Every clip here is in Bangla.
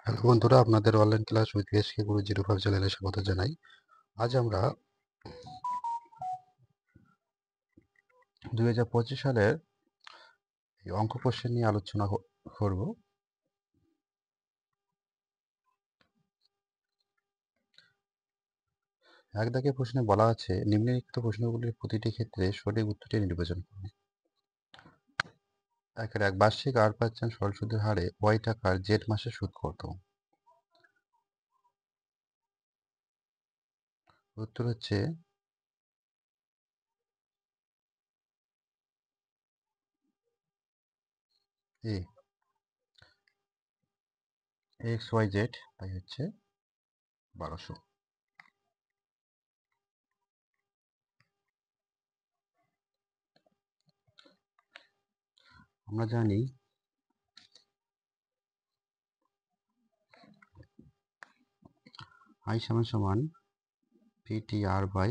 হ্যালো বন্ধুরা, আপনাদের অনলাইন ক্লাস উইথ এসকে গুরু 05 চ্যানেলে স্বাগত জানাই। আজ আমরা 2025 সালের এই অঙ্ক কোশ্চেন নিয়ে আলোচনা করব। এক দাগে প্রশ্নে বলা আছে, নিম্নলিখিত প্রশ্নগুলির প্রতিটি ক্ষেত্রে সঠিক উত্তরটি নির্বাচন করুন। একের এক, বার্ষিক 8% সরল সুদের হারে ওয়াই টাকার জেড মাসে সুদ কত? উত্তর হচ্ছে এ, এক্স ওয়াই জেড, তাই হচ্ছে 1200। আমরা জানি আই সমান সমান পিটি আর বাই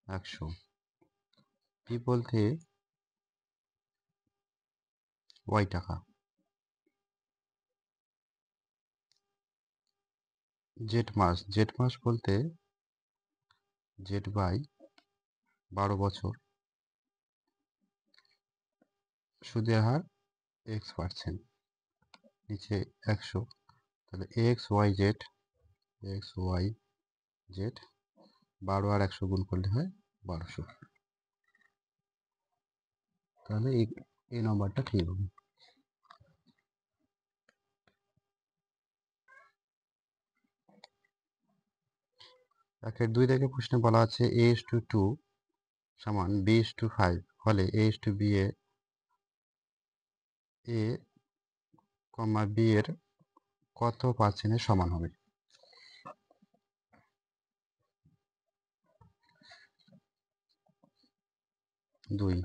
100। পি বলতে ওয়াই টাকা, জেড মাস বলতে জেড বাই 12 বছর, সুদের হার x%, নিচে 100। তাহলে এক্স ওয়াই জেড 12 আর 100 গুণ করলে হয় 1200। তাহলে এই নম্বরটা ঠিক হবে। একের দুই থেকে প্রশ্নে বলা আছে a:2 সমান b:5 হলে a:b এ কমা বি এর কত পার্সেন্টের সমান হবে? দুই,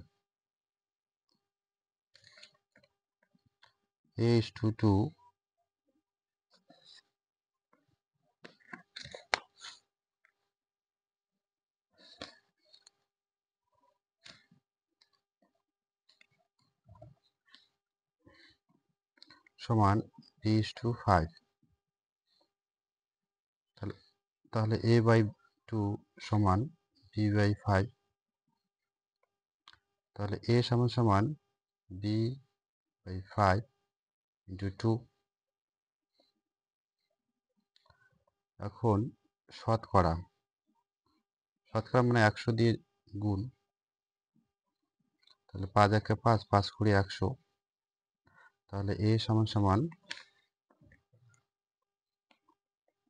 a:2 সমান b:5। তাহলে a/2 সমান b/5। তাহলে a সমান সমান b/5 ইন্টু 2। এখন শতকরা মানে 100 দিয়ে গুণ, তাহলে 5 একে 5, 5 কুড়ি 100। তাহলে এ সমান সমান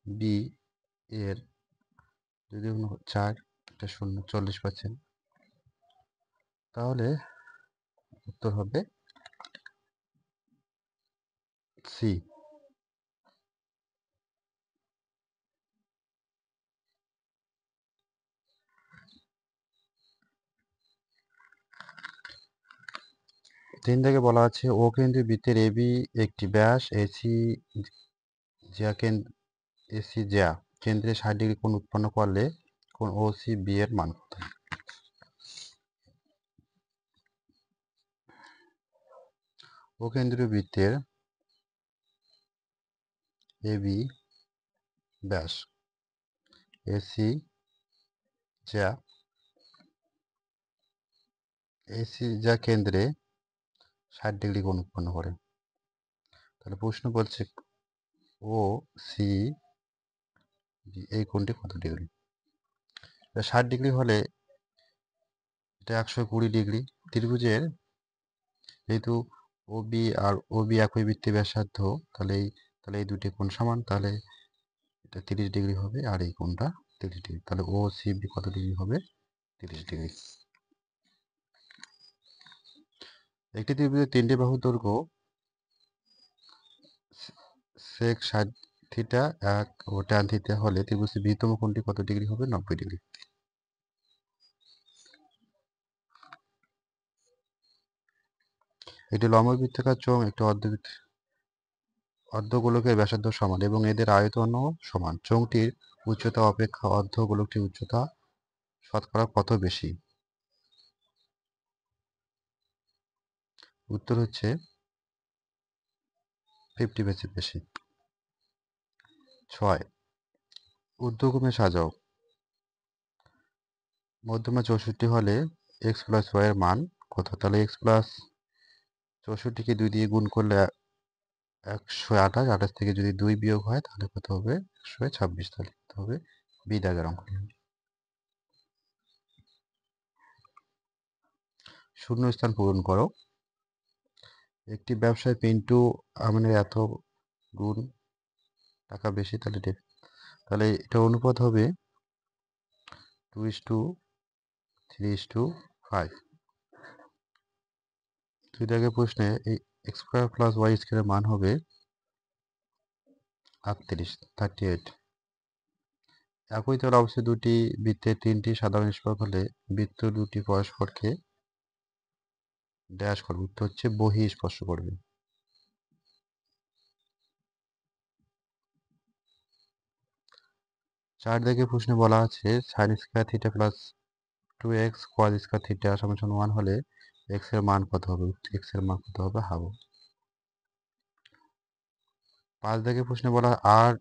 বি এর যদি 4, একটা 0, 40%। তাহলে উত্তর হবে সি। 3 থেকে বলা আছে ও কেন্দ্রীয় বৃত্তের এবি একটি ব্যাস এসি জ্যা কেন্দ্রে 60° কোণ উৎপন্ন করলে কোণ ও সি বি এর মান কত? ও কেন্দ্রীয় বৃত্তের এবি ব্যাস এসি জ্যা কেন্দ্রে 60° কোণ উৎপন্ন করে। তাহলে প্রশ্ন বলছে ও সি এই কোণটি কত ডিগ্রি? 60° হলে এটা 120°। ত্রিভুজের যেহেতু ও বি একই বৃত্তে ব্যাসার্ধ, তাহলে এই দুটি কোণ সমান, তাহলে এটা 30° হবে আর এই কোণটা 30°। তাহলে ও সি বি কত ডিগ্রি হবে? 30°। একটি ত্রিভুজের 3টি বাহুর দৈর্ঘ্য sec 60θ ও tan θ হলে ত্রিভুজের বৃহত্তম কোণটি কত ডিগ্রি হবে? 90°। একটি লম্ববৃত্তাকার চোঙ একটি অর্ধগোলকের ব্যাসার্ধ সমান এবং এদের আয়তনও সমান। চোঙটির উচ্চতা অপেক্ষা অর্ধগোলকটির উচ্চতা শতকরা কত বেশি? উত্তর হচ্ছে 50 বেশি। 6 ঊর্ধ্বক্রমে সাজাও। মধ্যমা 64 হলে x প্লাস y এর মান কত? তাহলে x প্লাস 64কে 2 দিয়ে গুণ করলে 128, 28 থেকে যদি 2 বিয়োগ হয় তাহলে কত হবে? 126। তাহলে কত হবে? বি দাগের অঙ্ক। শূন্য স্থান পূরণ করো। একটি ব্যবসায় পিন্টু আমিনের এত গুণ টাকা বেশি, তাহলে এটা অনুপাত হবে 2:3:5। দুই দাগের প্রশ্নে এই x স্কয়ার প্লাস y স্কয়ারের মান হবে 38। একই তল অবশ্যই দুটি বৃত্তের 3টি সাধারণ স্পর্শ হলে বৃত্ত দুটি পরস্পরকে ড্যাশ করবে, উত্তর হচ্ছে বহিঃ স্পর্শ করবে। 4 দাগের প্রশ্নে বলা আছে sin square theta plus 2x cos square theta সমান 1 হলে x এর মান কত হবে? x এর মান কত হবে? হাফ। 5 দাগের প্রশ্নে বলা আর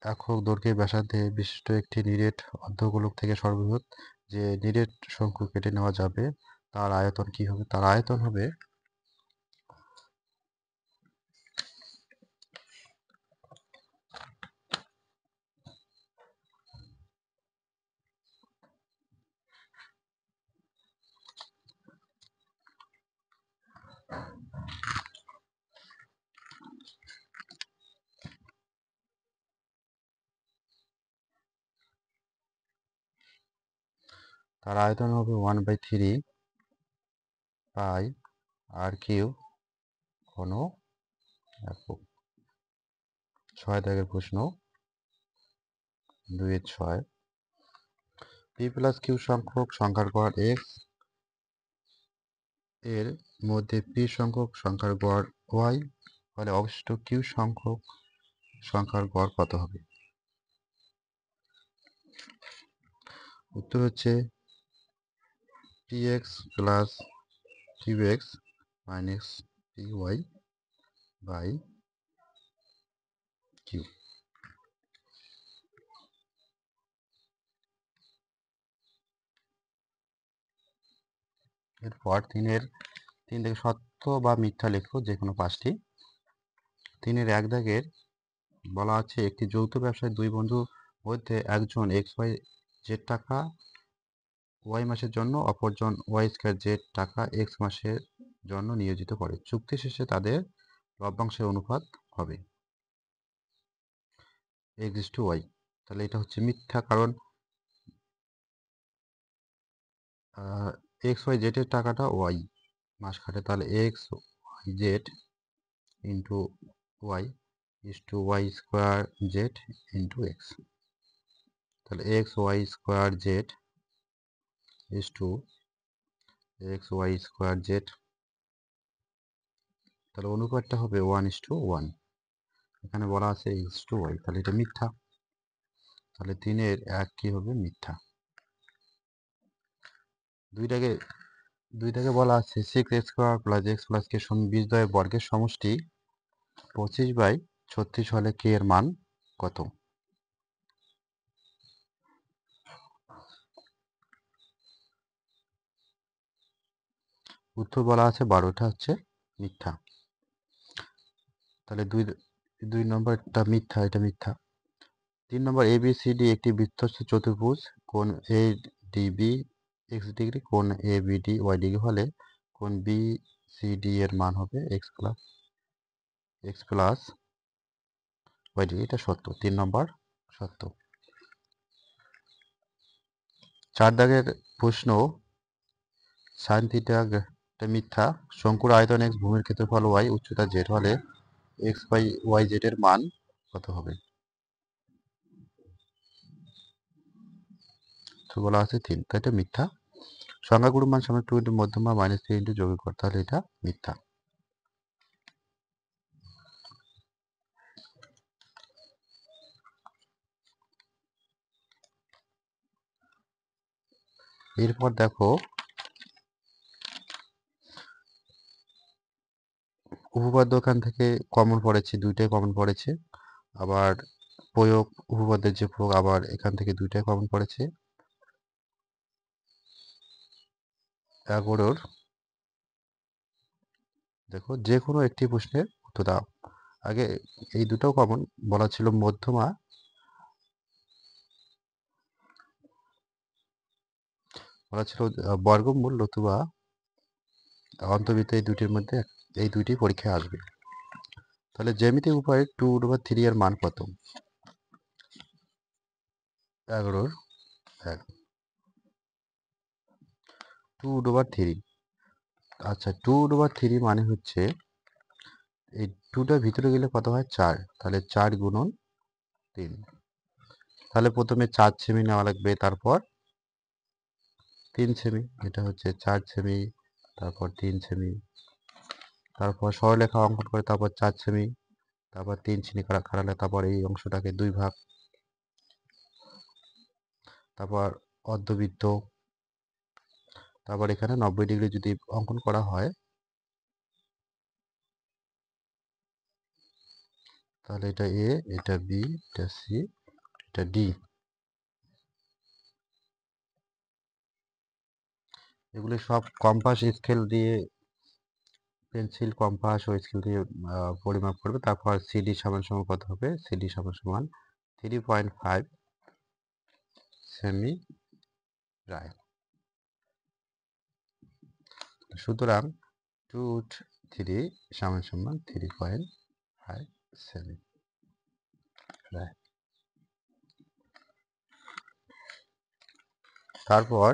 একক দৈর্ঘ্যের ব্যাসার্ধে বিশিষ্ট একটি নিরেট অর্ধগোলক থেকে সর্ববৃহৎ যে নিরেট শঙ্কু কেটে নেওয়া যাবে তার আয়তন কি হবে? তার আয়তন হবে তার আয়তন হবে 1/3 পাই আর কিউ ঘন একক। 6 দাগের প্রশ্ন 2-6 পি প্লাস কিউ সংখ্যক সংখ্যার গড় x এর মধ্যে পি সংখ্যক সংখ্যার গড় y হলে অবশিষ্ট কিউ সংখ্যক সংখ্যার গড় কত হবে? উত্তর হচ্ছে px plus qx minus py by q। এরপর 3 থেকে সত্য বা মিথ্যা লিখো যে কোনো 5টি। 3 এক দাগের বলা আছে একটি যৌথ ব্যবসায় দুই বন্ধুর মধ্যে একজন XYZ টাকা y মাসের জন্য অপরজন y2Z টাকা x মাসের জন্য নিয়োজিত করে। চুক্তি শেষে তাদের লভ্যাংশের অনুপাত হবে x:y। তাহলে এটা হচ্ছে মিথ্যা, কারণ XYZ এর টাকাটা y মাস খাটে, তাহলে XYZ into y is to y square Z into X. তাহলে XY2Z ইস টু XY2Z। তাহলে অনুপাতটা হবে 1:1। এখানে বলা আছে x/y, তাহলে এটা মিথ্যা। তাহলে 3 1 কি হবে? মিথ্যা। দুইটাকে বলা আছে 6x² plus x plus k সমান বীজদ্বয়ের বর্গের সমষ্টি 25/36 হলে k এর মান কত? উত্তর বলা আছে 12টা হচ্ছে মিথ্যা। তাহলে দুই নম্বরটা মিথ্যা, এটা মিথ্যা। 3 নম্বর ABCD একটি বৃত্তস্থ চতুর্ভুজ, কোণ ADB x ডিগ্রি, কোণ ABD y ডিগ্রি হলে কোণ BCD এর মান হবে x প্লাস y ডিগ্রি। এটা সত্য, 3 নম্বর সত্য। 4 দাগের প্রশ্ন সাইন থিটা এটা মিথ্যা। শঙ্কুর আয়তন x, ভূমির ক্ষেত্রফল y, উচ্চতা z হলে x/yz এর মান কত হবে? তো বলা আছে 3, তাই এটা মিথ্যা। সংখ্যাগুরু মান সমান 2 ইন্টু মধ্যমা মাইনাস 3 ইন্টু যৌগিক গড়, তাহলে এটা মিথ্যা। এরপর দেখো উপপাদ্য এখান থেকে কমন পড়েছে, দুইটাই কমন পড়েছে। আবার প্রয়োগ, উপপাদ্যের যে প্রয়োগ, আবার এখান থেকে দুইটাই কমন পড়েছে। 11 দেখো যে কোনো একটি প্রশ্নের উত্তর দাও। আগে এই দুটাও কমন বলা ছিল, মধ্যমা বলা ছিল বর্গমূল নতুবা অন্তর্বৃত্ত, এই দুটির মধ্যে এই দুইটি পরীক্ষায় আসবে। তাহলে জ্যামিতিক উপায়ে 2/3 এর মান কত? 11 2/3। আচ্ছা, 2/3 মানে হচ্ছে এই 2টা ভিতরে গেলে কত হয়? 4। তাহলে 4 গুণন 3। তাহলে প্রথমে 4 সেমি নেওয়া লাগবে, তারপর 3 সেমি, এটা হচ্ছে 4 সেমি, তারপর 3 সেমি, তারপর সরলরেখা অঙ্কন করে, তারপর 4 সেমি, তারপর 3 সেমি খাড়ালে, তারপর এই অংশটাকে 2 ভাগ, তারপর অর্ধবৃত্ত, তারপর এখানে 90 ডিগ্রি যদি অঙ্কন করা হয় তাহলে এটা এ, এটা বি, এটা সি, এটা ডি। এগুলি সব কম্পাস স্কেল দিয়ে, পেন্সিল, কম্পাস ও স্কেল দিয়ে পরিমাপ করবে। তারপর সিডি সমান সমান কত হবে? সিডি সমান সমান 3.5 সেমি রায়। সুতরাং 2/3 সমান সমান 3.5 সেমি রায়। তারপর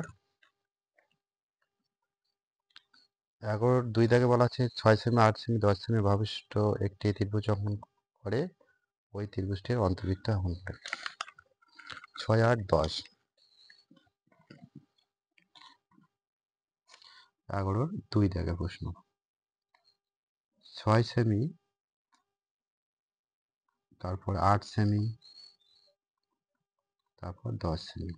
11 2 দাগে বলা আছে 6 সেমি, 8 সেমি, 10 সেমি ভাবিষ্ট একটি ত্রিভুজ অঙ্কন করে ওই ত্রিভুজটির অন্তর্বৃত্ত অঙ্কন করে। 6 8 10। 11 2 দাগে প্রশ্ন। 6 সেমি, তারপর 8 সেমি, তারপর 10 সেমি।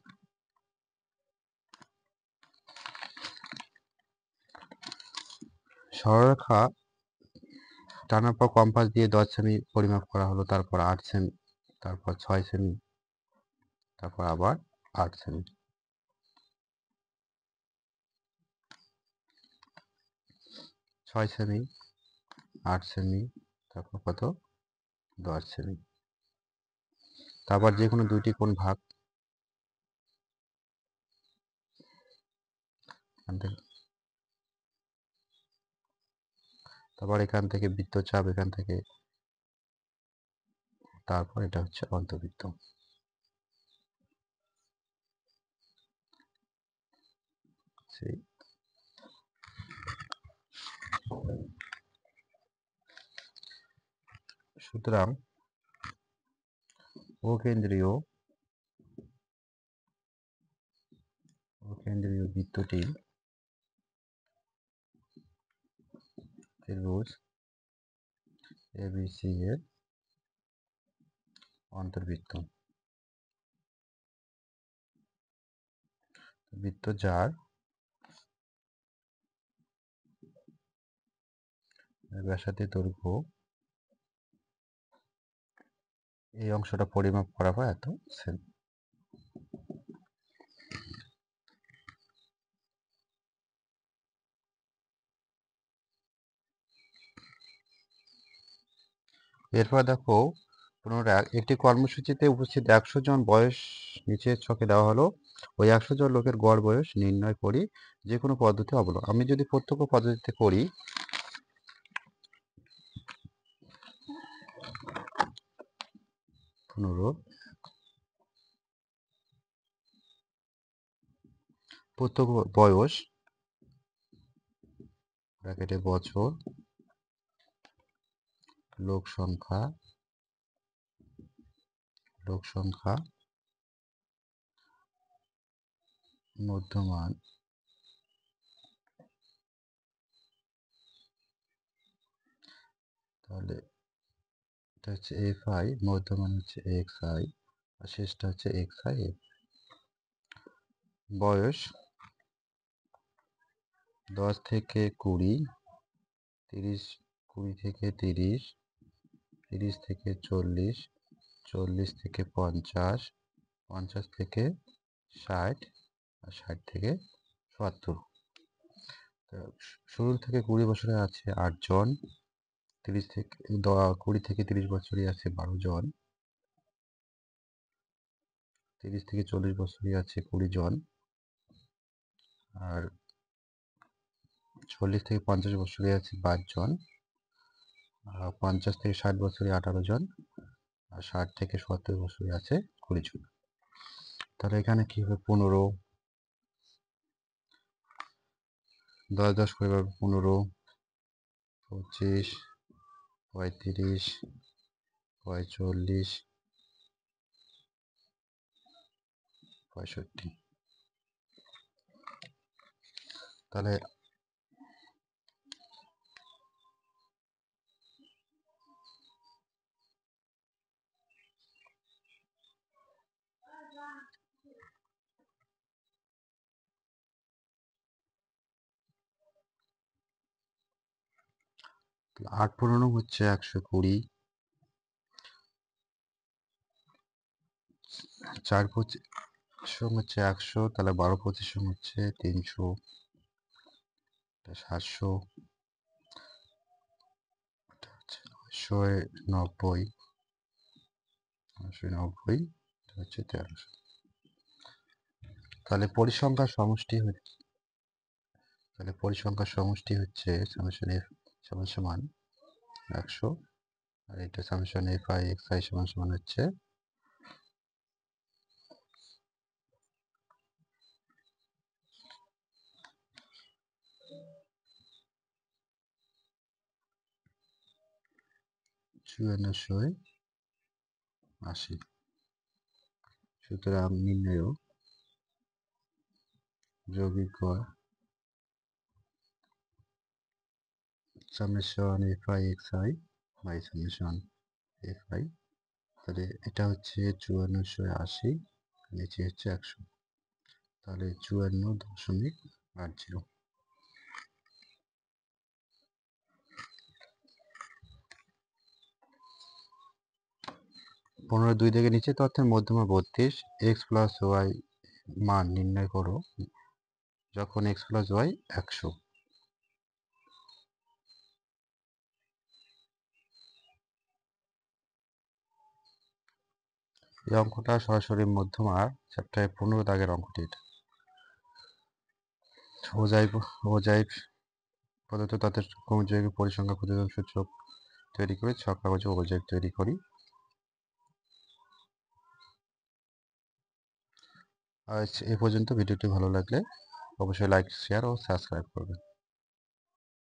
সরলরেখা টানার পর কম্পাস দিয়ে 10 সেমি পরিমাপ করা হলো, তারপর 8 সেমি, তারপর 6 সেমি, তারপর আবার 8 সেমি। 6 সেমি, 8 সেমি, তারপর কত? 10 সেমি। তারপর যে কোনো দুইটি কোণ ভাগ, তারপর এখান থেকে বৃত্তচাপ, এখান থেকে, তারপর এটা হচ্ছে অন্তর্বৃত্ত। সুতরাং অকেন্দ্রীয় বৃত্তটি ত্রিভুজ এবিসি এর অন্তর্বৃত্ত। বৃত্ত যার ব্যাসার্ধের দৈর্ঘ্য, এই অংশটা পরিমাপ করা হয় এত সেমি। এরপর দেখো 15 একটি কর্মসূচিতে উপস্থিত 100 জন বয়স নিচের ছকে দেওয়া হলো। ওই 100 জন লোকের গড় বয়স নির্ণয় করি যে কোনো পদ্ধতি অবলম্বন। আমি যদি প্রত্যক্ষ পদ্ধতিতে করি, 15 প্রত্যক্ষ বয়স ব্র্যাকেটে বছর, লোক সংখ্যা মধ্যমান, তাহলে এটা হচ্ছে এফ আই, মধ্যমান হচ্ছে এক্স আই, আর শেষটা হচ্ছে এক্স আই এফ। বয়স 10 থেকে 20, 30, 20 থেকে 30, 30 থেকে 40, 40 থেকে 50, 50 থেকে 60, আর 60 থেকে 70। শুরু থেকে 20 বছরে আছে 8 জন, 20 থেকে 30 বছরই আছে 12 জন, 30 থেকে 40 বছরই আছে 20 জন, আর 40 থেকে 50 বছরই আছে 5 জন, 50 থেকে 60 বছরই 18 জন, আর 60 থেকে 70 বছরই আছে 20 জন। তাহলে এখানে কি হবে? 15, 10 10 করে পাবে 15, 25, 35, 45, 65। তাহলে তাহলে 8 পূরণ হচ্ছে 120, 4 25 হচ্ছে 100, তাহলে 12 25 হচ্ছে 300, 700, 990, 990 হচ্ছে 1300। তাহলে পরিসংখ্যার সমষ্টি হচ্ছে সামেশন এফ সমান সমান 100, আর এটা summation F I X I সমান সমান হচ্ছে 5480। সুতরাং নির্ণয় যৌগিক গড় summation F I X I by summation F I. তাহলে এটা হচ্ছে 5480, নিচে হচ্ছে 100, তাহলে 54.80। 15 2 থেকে নিচে তথ্যের মধ্যমা 32, এক্স প্লাস ওয়াই মান নির্ণয় করো যখন এক্স প্লাস ওয়াই 100। এই অঙ্কটা সরাসরি মধ্যমার চ্যাপ্টারে 15 দাগের অঙ্কটি। এটা ওজাইভ প্রদত্ত তথ্যের কর্মযোগী পরিসংখ্যা ক্ষুদ্রতম সূচক তৈরি করে ছক কাগজে ওজাইভ তৈরি করি। আজ এ পর্যন্ত। ভিডিওটি ভালো লাগলে অবশ্যই লাইক, শেয়ার ও সাবস্ক্রাইব করবেন।